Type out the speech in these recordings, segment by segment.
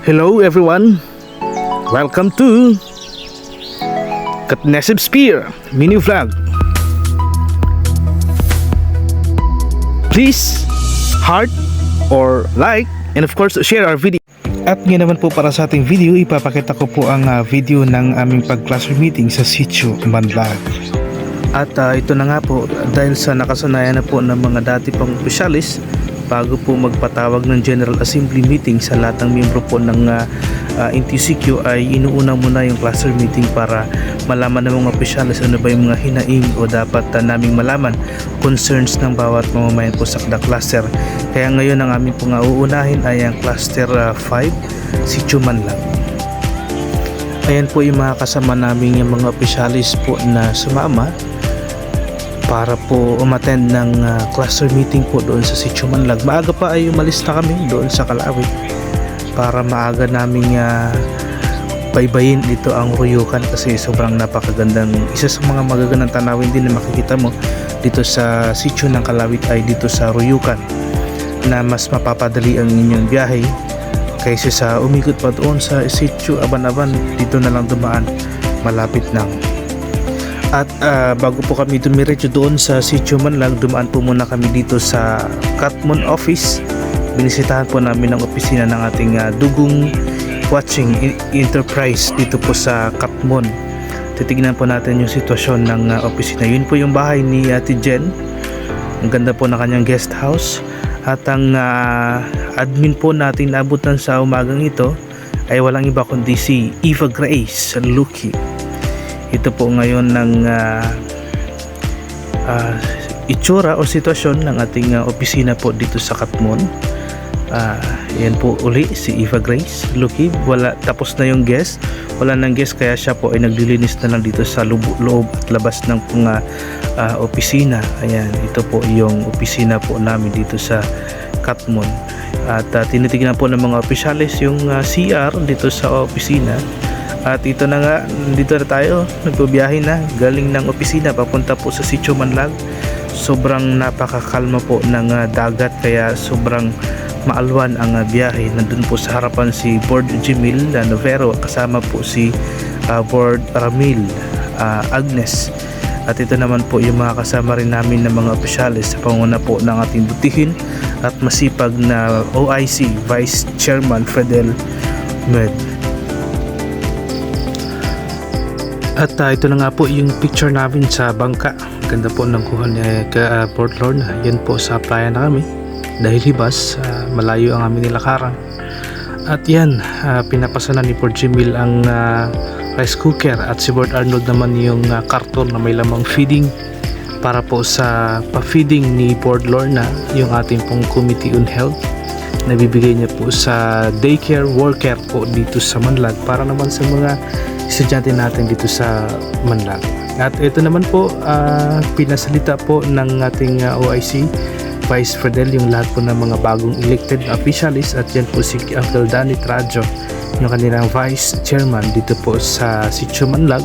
Hello everyone, welcome to Katnesib Spear mini vlog. Please heart or like and of course share our video. At ngayon naman po para sa ating video, ipapakita ko po ang video ng aming pag-classroom meeting sa Sitio Manlag. At ito na nga po, dahil sa nakasanayan na po ng mga dati pang opisyalis, bago po magpatawag ng General Assembly meeting sa lahat ng miyembro po ng NTCQ ay inuuna muna yung classroom meeting para malaman ng mga opisyalis ano ba yung mga hinaing o dapat naming malaman concerns ng bawat mamamayan po sa cluster. Kaya ngayon ang aming pong uunahin ay ang cluster 5 Sitio Manlag. Ayan po yung mga kasama namin yung mga opisyalis po na sumama para po umattend ng cluster meeting po doon sa Sitio Manlag. Maaga pa ay umalis na kami doon sa Kalawit para maaga naming baybayin dito ang Ruyukan kasi sobrang napakagandang, isa sa mga magagandang tanawin din na makikita mo dito sa Sitio ng Kalawit ay dito sa Ruyukan, na mas mapapadali ang inyong biyahe kaysa sa umikot pa doon sa Sitio Aban-Aban. Dito na lang dumaan, malapit lang. At bago po kami dumiretso doon sa Sitio Manlag, dumaan po muna kami dito sa Katmon office. Binisitahan po namin ang opisina ng ating Dugong Watching Enterprise dito po sa Katmon. Titignan po natin yung sitwasyon ng opisina. Yun po yung bahay ni Ate Jen. Ang ganda po na kanyang guest house. At ang admin po natin abutan sa umagang ito ay walang iba kundi si Eva Grace Lucky. Ito po ngayon ng itsura o sitwasyon ng ating opisina po dito sa Katmon. Yan po uli si Eva Grace Lucky. Tapos na yung guest, wala nang guest, kaya siya po ay naglilinis na lang dito sa loob at labas ng opisina. Ayan, ito po yung opisina po namin dito sa Katmon. At tinitignan po ng mga opisyalis yung CR dito sa opisina. At ito na nga, dito na tayo, nagbibiyahe na galing ng opisina papunta po sa Sitio Manlag. Sobrang napakakalma po ng dagat, kaya sobrang maalwan ang biyahe. Nandun po sa harapan si Board Jimil Novero, kasama po si Board Ramil Agnes. At ito naman po yung mga kasama rin namin ng mga opisyalis sa panguna po ng ating butihin at masipag na OIC Vice Chairman Fidel Med. At ito na nga po yung picture namin sa bangka. Ganda po ng kuha ni Port Lorna. Yan po sa playa na kami. Dahil hibas, malayo ang aming nilakaran. At yan, pinapasa na ni Port Jimil ang rice cooker. At si Port Arnold naman yung karton na may lamang feeding para po sa pa-feeding ni Port Lorna, yung ating pong Committee on Health. Nabibigay niya po sa daycare worker po dito sa Manlag para naman sa mga estudyante natin dito sa Manlag. At ito naman po, pinasalita po ng ating OIC Vice Fidel yung lahat po ng mga bagong elected officials. At yan po si Uncle Danny Trajo, yung kanilang Vice Chairman dito po sa Sitio Manlag.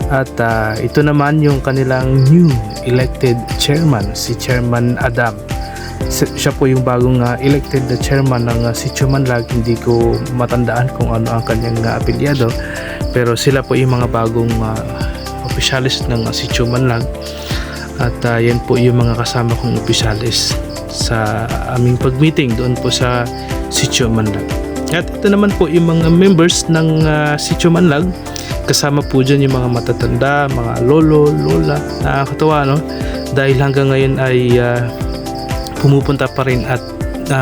At ito naman yung kanilang new elected Chairman, si Chairman Adam. Siya po yung bagong elected na chairman ng Sitio Manlag. Hindi ko matandaan kung ano ang kanyang apelyado, pero sila po yung mga bagong opisyalis ng Sitio Manlag. At yan po yung mga kasama kong opisyalis sa aming pag-meeting doon po sa Sitio Manlag. At ito naman po yung mga members ng Sitio Manlag. Kasama po dyan yung mga matatanda, mga lolo, lola. Nakakatawa, no? Dahil hanggang ngayon ay pumupunta pa rin at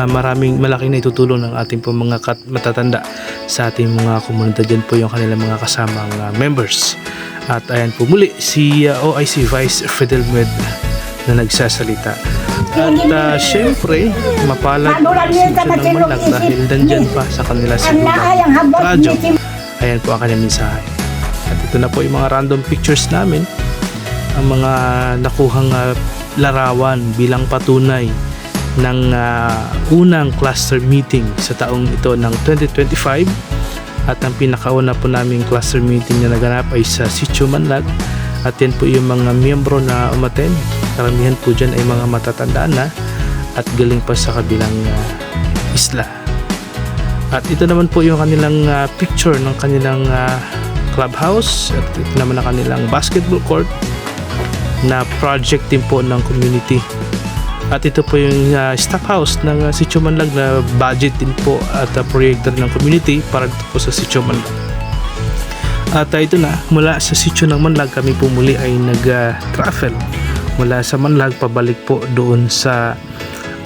malaking na itutulong ng ating po mga matatanda sa ating mga komunidad. Dyan po yung kanilang mga kasamang members. At ayan po muli si OIC Vice Fidel Med na nagsasalita. At syempre mapalad si Sitio ng Manlag dahil nandyan pa sa kanila si Radyo. Ayan po ang kanyang mensahe. At ito na po yung mga random pictures namin, ang mga nakuhang larawan bilang patunay ng unang cluster meeting sa taong ito ng 2025. At ang pinakauna po naming cluster meeting na naganap ay sa Sitio Manlag. At yan po yung mga miyembro na umattend. Karamihan po dyan ay mga matatanda na at galing pa sa kabilang isla. At ito naman po yung kanilang picture ng kanilang clubhouse, at ito naman ang kanilang basketball court na project din po ng community. At ito po yung staff house ng Sitio Manlag na budget din po at proyekto ng community para dito po sa Sitio Manlag. At ito na, mula sa Sitio ng Manlag kami po muli ay nag-travel mula sa Manlag pabalik po doon sa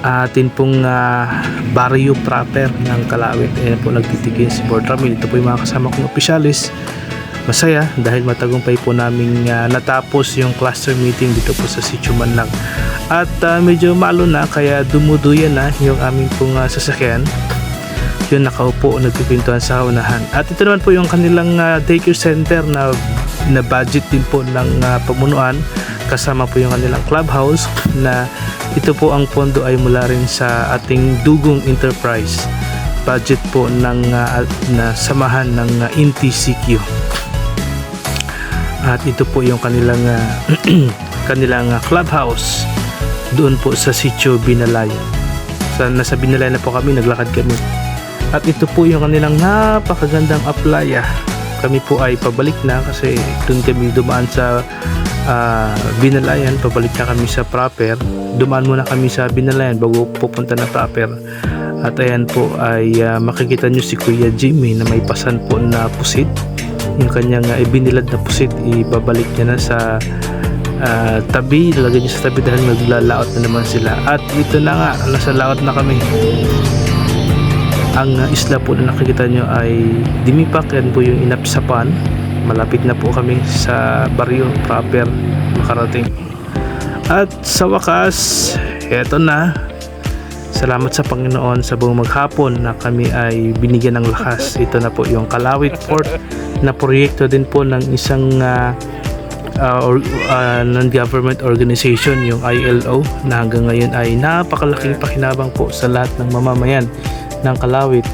atin pong barrio proper ng Kalawit. Ayan po nagtitigil si Board Ramil. Ito po yung mga kasama kong opisyalis. Masaya dahil matagumpay po namin natapos yung cluster meeting dito po sa Sitio Manlag. At medyo malo na kaya dumuduyan na yung aming pong sasakyan. Yung nakaupo nagpipintuan sa unahan. At ito naman po yung kanilang daycare center na budget din po ng pamunuan. Kasama po yung kanilang clubhouse na ito po ang pondo ay mula rin sa ating Dugong Enterprise. Budget po ng na samahan ng NTCQ. At ito po yung kanilang kanilang clubhouse doon po sa Sitio Binalayan. Nasa Binalayan na po kami, naglakad kami. At ito po yung kanilang napakagandang aplaya. Kami po ay pabalik na kasi doon kami dumaan sa Binalayan, pabalik na kami sa proper. Dumaan muna kami sa Binalayan bago pupunta na proper. At ayan po ay makikita nyo si Kuya Jimmy na may pasan po na pusit. Yung kanyang ibinilad na pusit, ibabalik niya na sa tabi, lalagay niya sa tabi dahil naglalaot na naman sila. At ito na nga, nasa laot na kami. Ang isla po na nakikita nyo ay Dimipak. Yan po yung Inapsapan. Malapit na po kami sa barrio proper makarating. At sa wakas, eto na. Salamat sa Panginoon sa buong maghapon na kami ay binigyan ng lakas. Ito na po yung Kalawit Fort na proyekto din po ng isang non-government organization, yung ILO, na hanggang ngayon ay napakalaking pakinabang po sa lahat ng mamamayan ng Kalawit.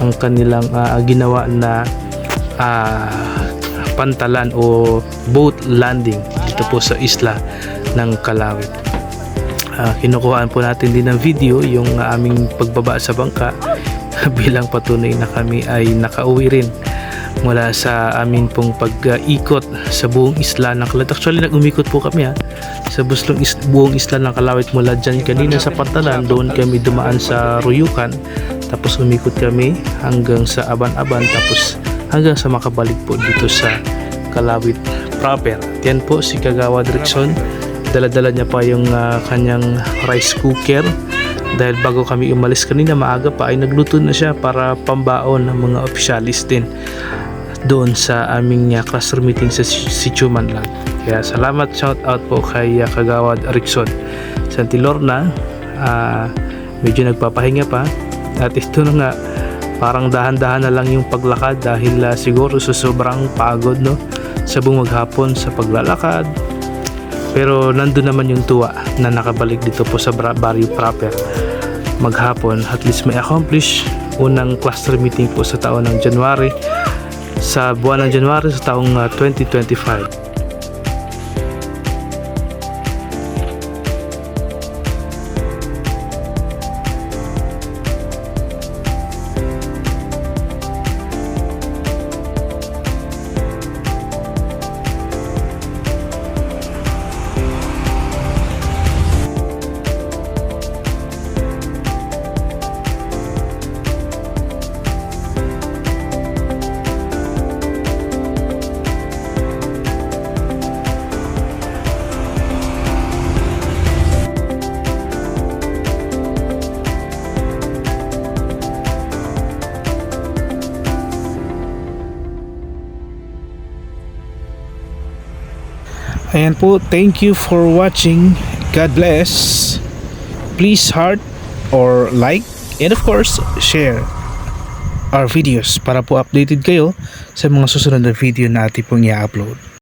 Ang kanilang ginawa na pantalan o boat landing dito po sa isla ng Kalawit. Kinukuhaan po natin din ng video yung aming pagbaba sa bangka bilang patunay na kami ay nakauwi rin mula sa amin pong pag-ikot sa buong isla ng Kalawit. Actually, nag-umikot po kami sa buong isla ng Kalawit mula dyan kanina sa Pantalan. Doon kami dumaan sa Ruyukan, tapos umikot kami hanggang sa Aban-Aban, tapos hanggang sa makabalik po dito sa Kalawit proper. Yan po si Kagawad Rickson. Dala-dala niya pa yung kanyang rice cooker dahil bago kami umalis kanina maaga pa ay nagluto na siya para pambaon ng mga opisyalis din doon sa aming cluster meeting sa Sitio Manlag. Kaya salamat, shout out po kay Kagawad Rickson. Santi Lorna, medyo nagpapahinga pa, at ito na nga, parang dahan-dahan na lang yung paglakad dahil siguro sa sobrang pagod sa buong maghapon sa paglalakad. Pero nandun naman yung tuwa na nakabalik dito po sa barrio proper maghapon. At least may accomplish. Unang cluster meeting po sa taon ng January, sa buwan ng January sa taong 2025. Ayan po, thank you for watching. God bless. Please heart or like, and of course share our videos para po updated kayo sa mga susunod na video na ating pong i-upload.